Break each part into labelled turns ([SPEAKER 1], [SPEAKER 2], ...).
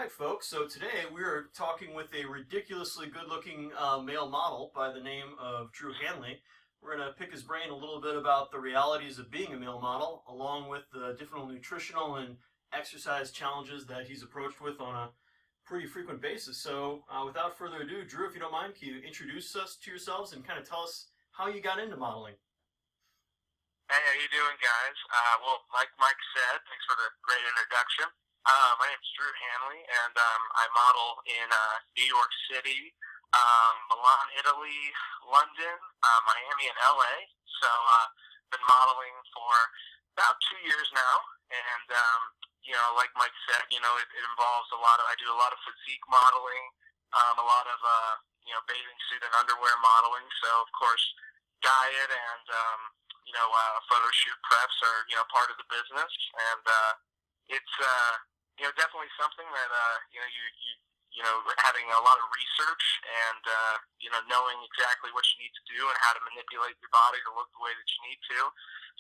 [SPEAKER 1] right, folks. So today we are talking with a ridiculously good-looking male model by the name of Drew Hanley. We're going to pick his brain a little bit about the realities of being a male model, along with the different nutritional and exercise challenges that he's approached with on a pretty frequent basis. So without further ado, Drew, if you don't mind, can you introduce us to yourselves and kind of tell us how you got into modeling?
[SPEAKER 2] Hey, how you doing, guys? Well, like Mike said, thanks for the great introduction. My name's Drew Hanley, and I model in New York City, Milan, Italy, London, Miami, and LA. So been modeling for about 2 years now, and like Mike said, it involves I do a lot of physique modeling, a lot of bathing suit and underwear modeling. So of course, diet and photo shoot preps are part of the business, and it's definitely something that you having a lot of research and knowing exactly what you need to do and how to manipulate your body to look the way that you need to.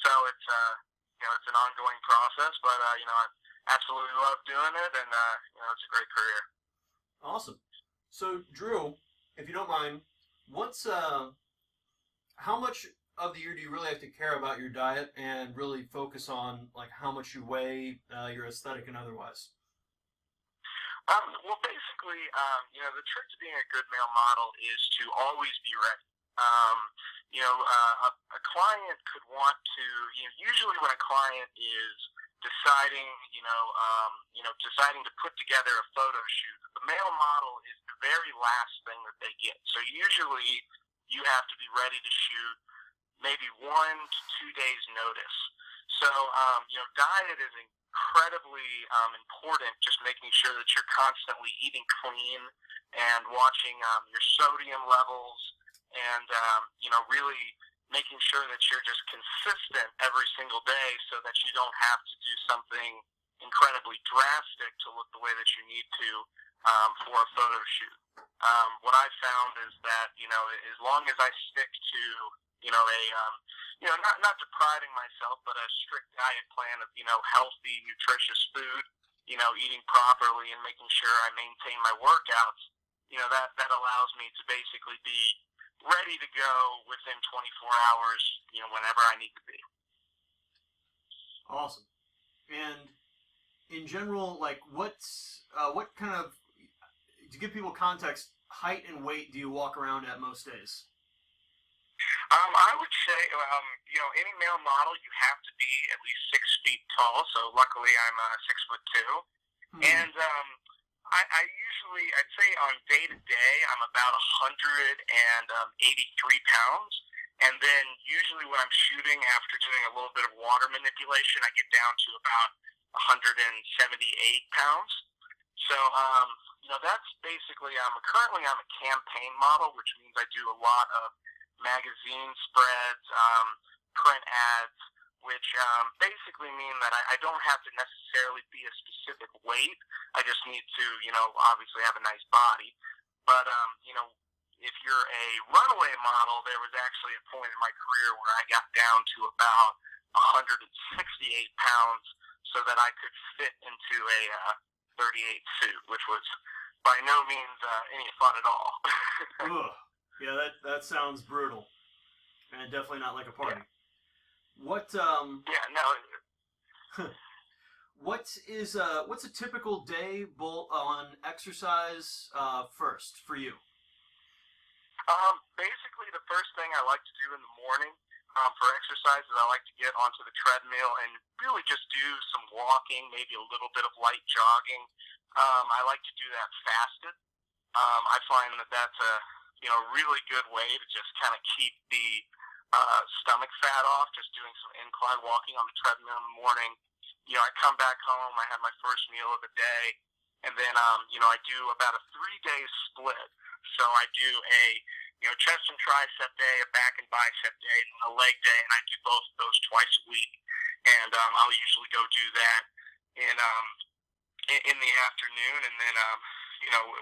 [SPEAKER 2] So it's it's an ongoing process, but I absolutely love doing it, and it's a great career.
[SPEAKER 1] Awesome. So Drew, if you don't mind, how much of the year do you really have to care about your diet and really focus on like how much you weigh, your aesthetic and otherwise?
[SPEAKER 2] Well, basically, the trick to being a good male model is to always be ready. A client could want to, usually when a client is deciding, deciding to put together a photo shoot, the male model is the very last thing that they get. So usually you have to be ready to shoot maybe 1 to 2 days notice. So, diet is incredibly important, just making sure that you're constantly eating clean and watching your sodium levels and, really making sure that you're just consistent every single day so that you don't have to do something incredibly drastic to look the way that you need to for a photo shoot. What I've found is that, as long as I stick to not depriving myself, but a strict diet plan of, healthy, nutritious food, eating properly and making sure I maintain my workouts, that allows me to basically be ready to go within 24 hours, whenever I need to be.
[SPEAKER 1] Awesome. And in general, like what kind of, to give people context, height and weight do you walk around at most days?
[SPEAKER 2] I would say, any male model, you have to be at least 6 feet tall. So luckily, I'm 6'2", and I'd say on day to day, I'm about 183 pounds, and then usually when I'm shooting, after doing a little bit of water manipulation, I get down to about 178 pounds. So, that's basically, currently I'm a campaign model, which means I do a lot of magazine spreads, print ads, which basically mean that I don't have to necessarily be a specific weight. I just need to, obviously have a nice body. But, if you're a runway model, there was actually a point in my career where I got down to about 168 pounds so that I could fit into a 38 suit, which was by no means any fun at all.
[SPEAKER 1] Ugh. Yeah, that sounds brutal, and definitely not like a party. Yeah. What's a typical day on exercise first for you?
[SPEAKER 2] Basically, the first thing I like to do in the morning for exercise is I like to get onto the treadmill and really just do some walking, maybe a little bit of light jogging. I like to do that fasted. I find that that's a really good way to just kind of keep the stomach fat off, just doing some incline walking on the treadmill in the morning. I come back home, I have my first meal of the day, and then, I do about a 3-day split. So I do a, chest and tricep day, a back and bicep day, and a leg day, and I do both of those twice a week. And I'll usually go do that in the afternoon, and then,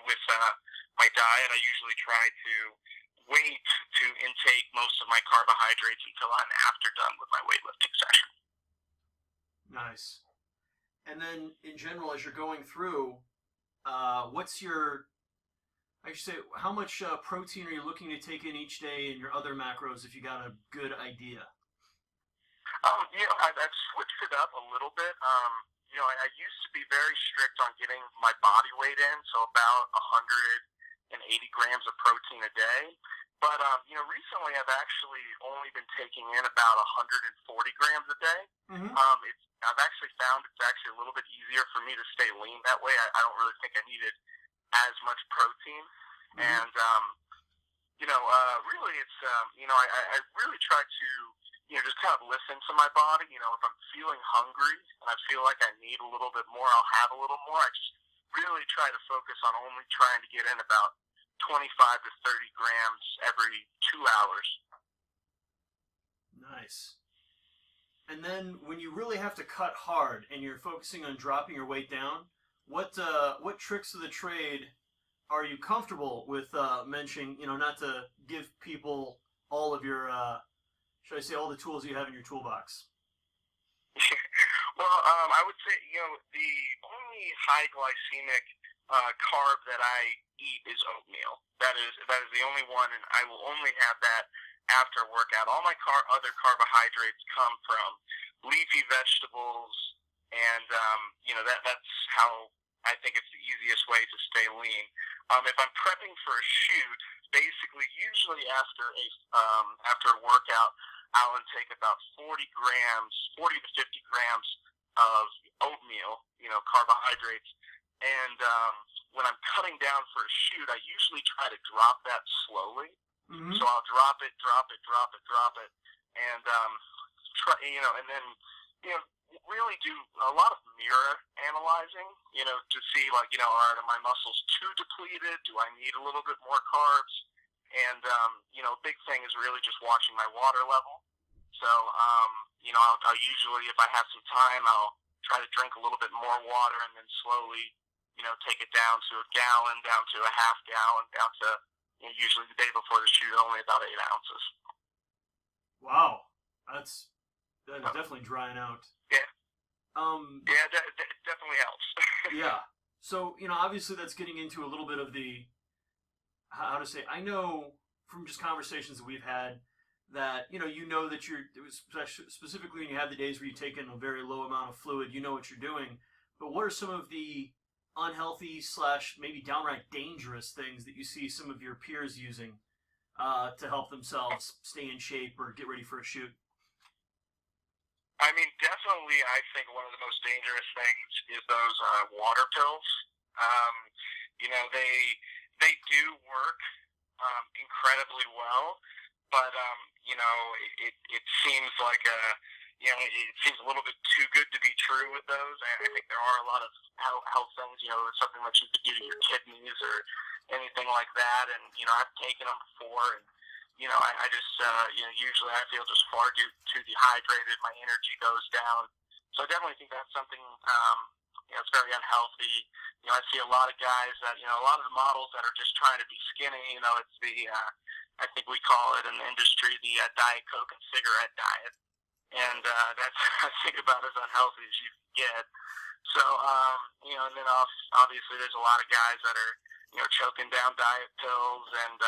[SPEAKER 2] with my diet, I usually try to wait to intake most of my carbohydrates until I'm after done with my weightlifting session.
[SPEAKER 1] Nice. And then, in general, as you're going through, what's your, I should say, how much protein are you looking to take in each day and your other macros if you got a good idea?
[SPEAKER 2] I've switched it up a little bit. I used to be very strict on getting my body weight in, so about 180 grams of protein a day. But, recently I've actually only been taking in about 140 grams a day.
[SPEAKER 1] Mm-hmm.
[SPEAKER 2] I've actually found it's actually a little bit easier for me to stay lean that way. I don't really think I needed as much protein.
[SPEAKER 1] Mm-hmm.
[SPEAKER 2] And, really it's, I really try to, just kind of listen to my body. If I'm feeling hungry and I feel like I need a little bit more, I'll have a little more. I just really try to focus on only trying to get in about 25 to 30 grams every 2 hours.
[SPEAKER 1] Nice. And then when you really have to cut hard and you're focusing on dropping your weight down, what tricks of the trade are you comfortable with mentioning? Not to give people all of your, should I say, all the tools you have in your toolbox.
[SPEAKER 2] Well, I would say, the only high glycemic carb that I eat is oatmeal. That is the only one, and I will only have that after a workout. All my other carbohydrates come from leafy vegetables, and that's how I think it's the easiest way to stay lean. If I'm prepping for a shoot, basically, usually after a workout, I'll intake about 40 to 50 grams of oatmeal, carbohydrates. And when I'm cutting down for a shoot, I usually try to drop that slowly. Mm-hmm. So I'll drop it, and and then really do a lot of mirror analyzing, to see are my muscles too depleted? Do I need a little bit more carbs? And a big thing is really just watching my water level. So I'll usually, if I have some time, I'll try to drink a little bit more water, and then slowly take it down to a gallon, down to a half gallon, down to usually the day before the shoot, only about 8 ounces.
[SPEAKER 1] Wow, that is definitely drying out.
[SPEAKER 2] Yeah. Definitely helps.
[SPEAKER 1] Yeah. So obviously that's getting into a little bit of the, how to say. I know from just conversations that we've had that that specifically when you have the days where you take in a very low amount of fluid, what you're doing. But what are some of the unhealthy / maybe downright dangerous things that you see some of your peers using to help themselves stay in shape or get ready for a shoot?
[SPEAKER 2] I mean, definitely, I think one of the most dangerous things is those water pills. They do work incredibly well, but it seems like it seems a little bit too good to be true with those. I think there are a lot of health things, something that you could do to your kidneys or anything like that. And I've taken them before, and I just usually I feel just far too dehydrated. My energy goes down. So I definitely think that's something it's very unhealthy. I see a lot of guys that a lot of the models that are just trying to be skinny. It's the I think we call it in the industry the Diet Coke and cigarette diet. And that's, I think, about as unhealthy as you can get. So, and then obviously there's a lot of guys that are, choking down diet pills and,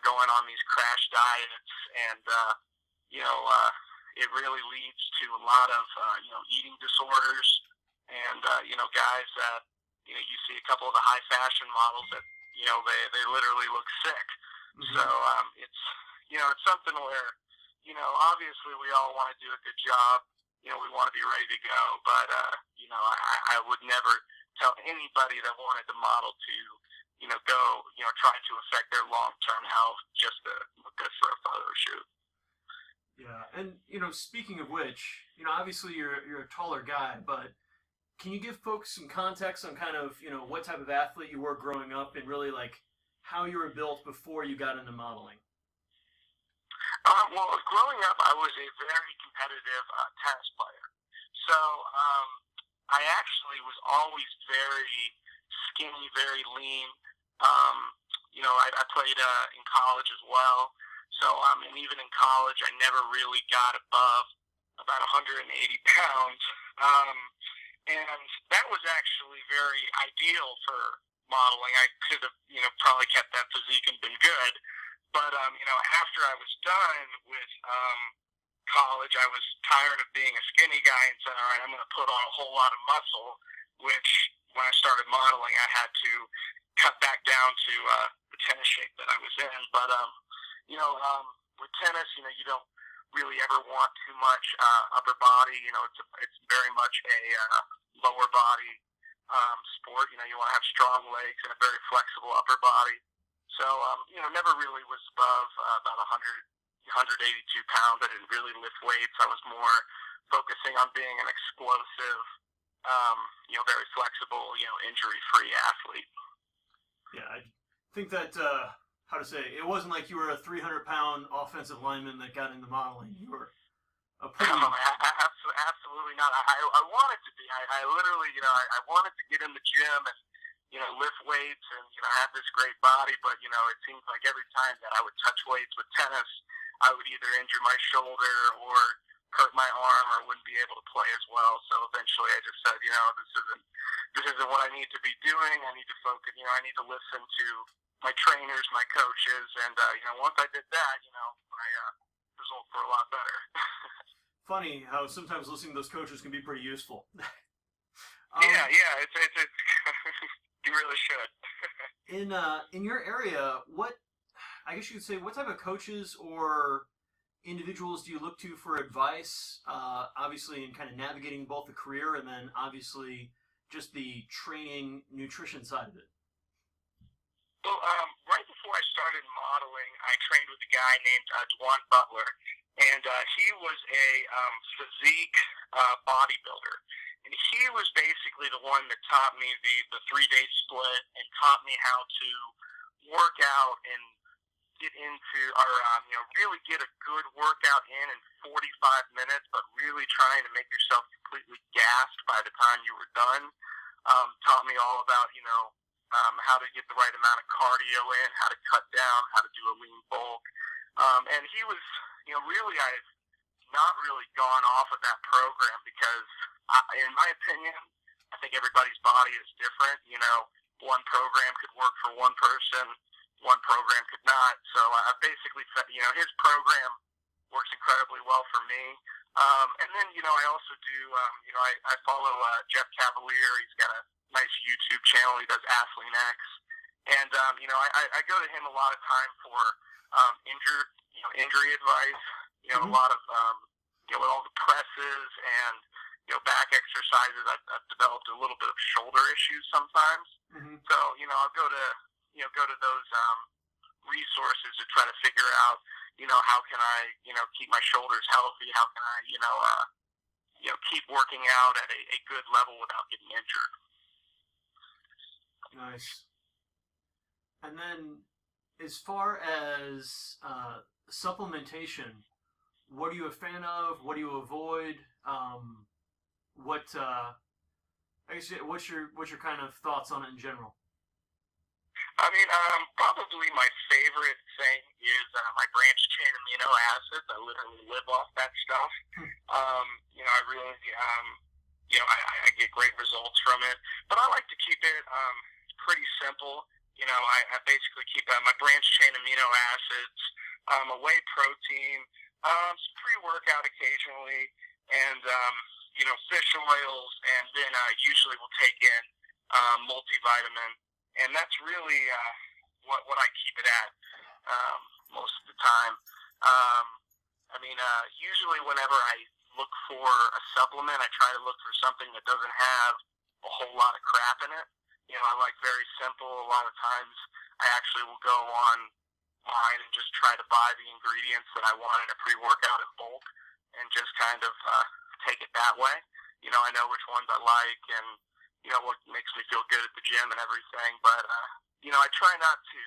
[SPEAKER 2] going on these crash diets. And, it really leads to a lot of, eating disorders. And, guys that, you see a couple of the high fashion models that, they literally look sick. Mm-hmm. So, it's something where, obviously we all want to do a good job. We want to be ready to go, but, I would never tell anybody that wanted to model to, go, try to affect their long-term health just to look good for a photo shoot.
[SPEAKER 1] Yeah, and, speaking of which, obviously you're a taller guy, but can you give folks some context on kind of, what type of athlete you were growing up and really, how you were built before you got into modeling?
[SPEAKER 2] Well, growing up, I was a very competitive tennis player. So I actually was always very skinny, very lean. I played in college as well. So and even in college, I never really got above about 180 pounds. and that was actually very ideal for modeling. I could have, probably kept that physique and been good, but after I was done with college, I was tired of being a skinny guy and said, all right, I'm going to put on a whole lot of muscle, which when I started modeling, I had to cut back down to the tennis shape that I was in. But, with tennis, you don't really ever want too much upper body. It's very much a lower body sport. You want to have strong legs and a very flexible upper body. So, never really was above about 182 pounds. I didn't really lift weights. I was more focusing on being an explosive, very flexible, injury-free athlete.
[SPEAKER 1] Yeah, I think that, it wasn't like you were a 300-pound offensive lineman that got into modeling. You were a pretty...
[SPEAKER 2] Absolutely not. I wanted to be. I literally, I wanted to get in the gym and, lift weights and, have this great body, but, it seems like every time that I would touch weights with tennis, I would either injure my shoulder or hurt my arm or wouldn't be able to play as well. So eventually I just said, this isn't what I need to be doing. I need to focus, I need to listen to my trainers, my coaches, and, once I did that, my results were a lot better.
[SPEAKER 1] Funny how sometimes listening to those coaches can be pretty useful.
[SPEAKER 2] Yeah, it's you really should.
[SPEAKER 1] In your area, what type of coaches or individuals do you look to for advice? Obviously, in kind of navigating both the career and then obviously just the training, nutrition side of it.
[SPEAKER 2] Well, right before I started modeling, I trained with a guy named Dwan Butler, and he was a physique bodybuilder. And he was basically the one that taught me the 3-day split and taught me how to work out and get into, or really get a good workout in 45 minutes, but really trying to make yourself completely gassed by the time you were done. Taught me all about, how to get the right amount of cardio in, how to cut down, how to do a lean bulk. And he was, really, I've not really gone off of that program because, in my opinion, I think everybody's body is different. One program could work for one person, one program could not. So I basically said, his program works incredibly well for me. And then, I also do, I follow Jeff Cavalier. He's got a nice YouTube channel. He does Athlean X. And, I go to him a lot of time for injury advice. A lot of, with all the presses and, back exercises, I've developed a little bit of shoulder issues sometimes. Mm-hmm. So, I'll go to those resources to try to figure out, how can I, keep my shoulders healthy? How can I, keep working out at a good level without getting injured?
[SPEAKER 1] Nice. And then, as far as supplementation, what are you a fan of? What do you avoid? What's your kind of thoughts on it in general?
[SPEAKER 2] I mean, probably my favorite thing is my branched chain amino acids. I literally live off that stuff. I really, I get great results from it. But I like to keep it pretty simple. I basically keep my branched chain amino acids, a whey protein, some pre-workout occasionally, and fish oils, and then usually we'll take in multivitamin, and that's really what I keep it at most of the time. Usually whenever I look for a supplement, I try to look for something that doesn't have a whole lot of crap in it. I like very simple. A lot of times I actually will go online and just try to buy the ingredients that I want in a pre-workout in bulk and just kind of take it that way. I know which ones I like and, what makes me feel good at the gym and everything. But, I try not to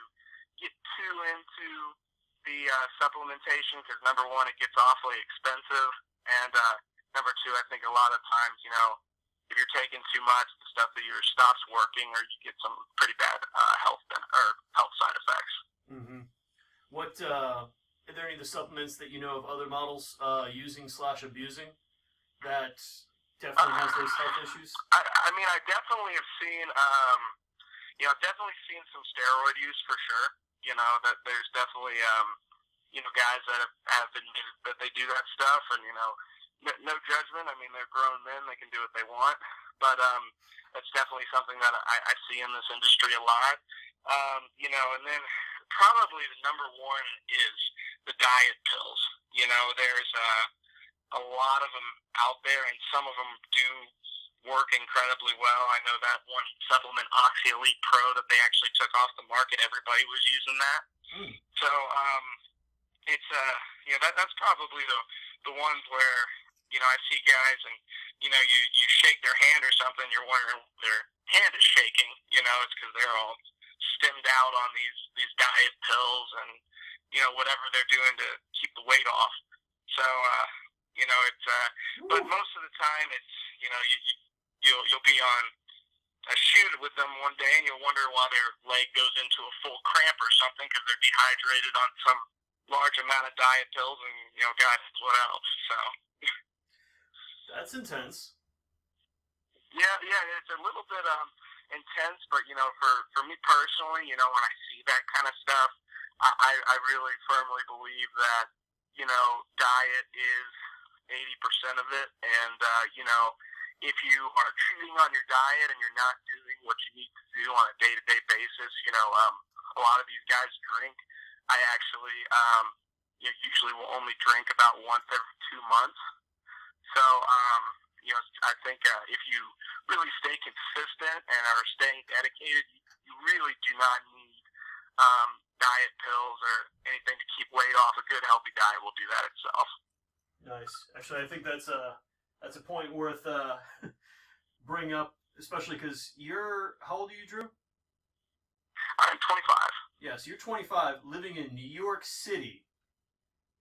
[SPEAKER 2] get too into the supplementation because, number one, it gets awfully expensive. And number two, I think a lot of times, if you're taking too much, the stuff that either stops working or you get some pretty bad health side effects.
[SPEAKER 1] Mm-hmm. What are there any of the supplements that you know of other models using/abusing that definitely has those health issues?
[SPEAKER 2] I mean, I definitely have seen, I've definitely seen some steroid use for sure. That there's definitely, guys that have admitted that they do that stuff, and no judgment. I mean, they're grown men; they can do what they want. But that's definitely something that I see in this industry a lot. And then probably the number one is the diet pills. There's a lot of them out there, and some of them do work incredibly well. I know that one supplement, Oxy Elite Pro, that they actually took off the market. Everybody was using that. So it's that's probably the ones where I see guys, and you shake their hand or something, you're wondering if their hand is shaking. It's because they're all stemmed out on these diet pills and whatever they're doing to keep the weight off. So it's but most of the time it's you'll be on a shoot with them one day, and you'll wonder why their leg goes into a full cramp or something because they're dehydrated on some large amount of diet pills, and God knows what else. So
[SPEAKER 1] that's intense.
[SPEAKER 2] Yeah, it's a little bit intense, but for me personally, when I see that kind of stuff, I really firmly believe that diet is 80% of it, and if you are cheating on your diet and you're not doing what you need to do on a day-to-day basis, a lot of these guys drink. I actually usually will only drink about once every 2 months. So I think if you really stay consistent and are staying dedicated, you really do not need diet pills or anything to keep weight off. A good, healthy diet will do that itself.
[SPEAKER 1] Nice. Actually, I think that's a point worth bringing up, especially because how old are you, Drew?
[SPEAKER 2] I'm 25.
[SPEAKER 1] Yeah, so you're 25, living in New York City,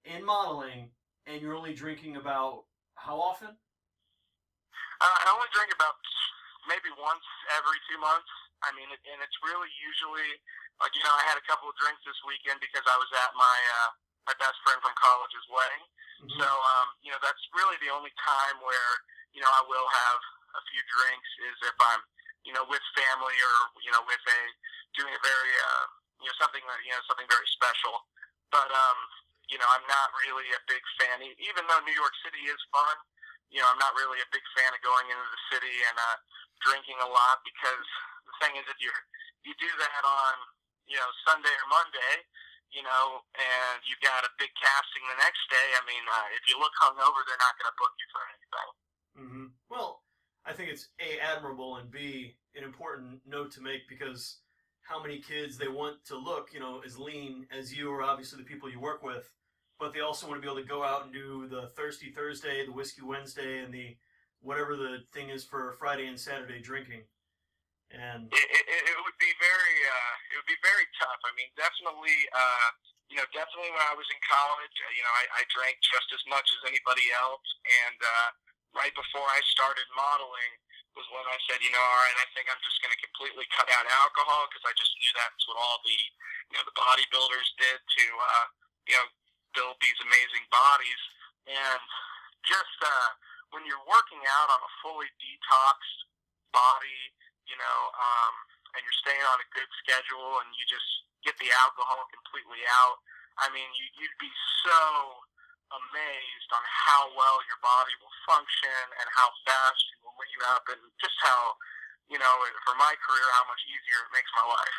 [SPEAKER 1] in modeling, and you're only drinking about how often?
[SPEAKER 2] I only drink about maybe once every 2 months. I mean, and it's really usually, I had a couple of drinks this weekend because I was at my best friend from college's wedding. Mm-hmm. So, that's really the only time where, I will have a few drinks is if I'm, with family or, with doing a very, something very special. But, I'm not really a big fan, even though New York City is fun, I'm not really a big fan of going into the city and drinking a lot, because the thing is, if you do that on, Sunday or Monday, and you've got a big casting the next day, I mean, if you look hungover, they're not going to book you for anything.
[SPEAKER 1] Mm-hmm. Well, I think it's A, admirable, and B, an important note to make, because how many kids, they want to look, as lean as you, or obviously the people you work with, but they also want to be able to go out and do the Thirsty Thursday, the Whiskey Wednesday, and the whatever the thing is for Friday and Saturday drinking. And
[SPEAKER 2] it would be very tough. I mean, definitely, definitely when I was in college, I drank just as much as anybody else. And right before I started modeling was when I said, all right, I think I'm just going to completely cut out alcohol, because I just knew that's what all the, the bodybuilders did to, build these amazing bodies. And just when you're working out on a fully detoxed body, and you're staying on a good schedule, and you just get the alcohol completely out, I mean, you'd be so amazed on how well your body will function and how fast you will lean up, and just how, for my career, how much easier it makes my life.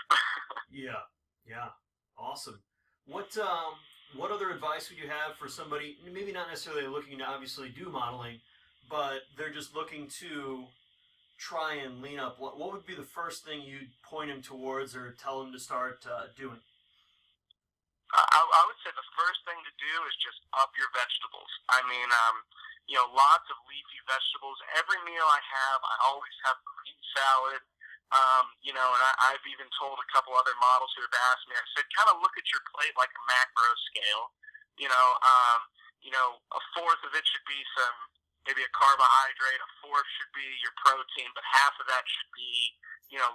[SPEAKER 1] Yeah. Awesome. What other advice would you have for somebody, maybe not necessarily looking to obviously do modeling, but they're just looking to try and lean up? What would be the first thing you'd point them towards or tell them to start doing?
[SPEAKER 2] I would say the first thing to do is just up your vegetables. I mean, lots of leafy vegetables. Every meal I have, I always have green salad. And I've even told a couple other models who have asked me, I said, kind of look at your plate like a macro scale. A fourth of it should be maybe a carbohydrate, a fourth should be your protein, but half of that should be,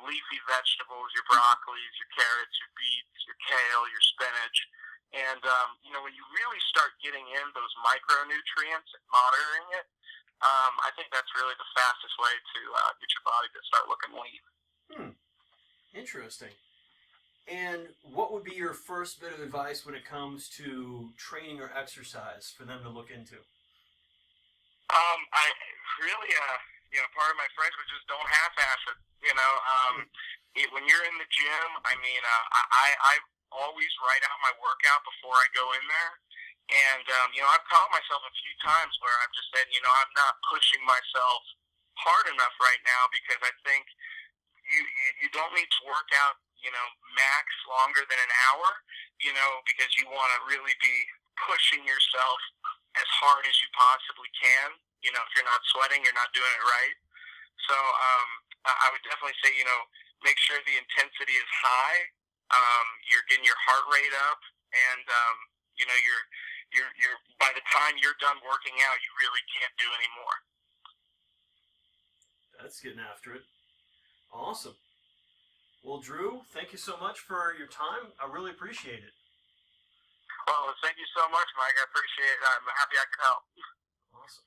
[SPEAKER 2] leafy vegetables, your broccolis, your carrots, your beets, your kale, your spinach. And, when you really start getting in those micronutrients and monitoring it, I think that's really the fastest way to get your body to start looking lean.
[SPEAKER 1] Interesting. And what would be your first bit of advice when it comes to training or exercise for them to look into?
[SPEAKER 2] I really, part of my phrase was just don't half-ass it. When you're in the gym, I mean, I always write out my workout before I go in there. And, I've caught myself a few times where I've just said, I'm not pushing myself hard enough right now because I think you don't need to work out, max longer than an hour, because you want to really be pushing yourself as hard as you possibly can. If you're not sweating, you're not doing it right. So I would definitely say, make sure the intensity is high. You're getting your heart rate up, and you're by the time you're done working out, you really can't do any more.
[SPEAKER 1] That's getting after it. Awesome. Well, Drew, thank you so much for your time. I really appreciate it.
[SPEAKER 2] Well, thank you so much, Mike. I appreciate it. I'm happy I could help.
[SPEAKER 1] Awesome.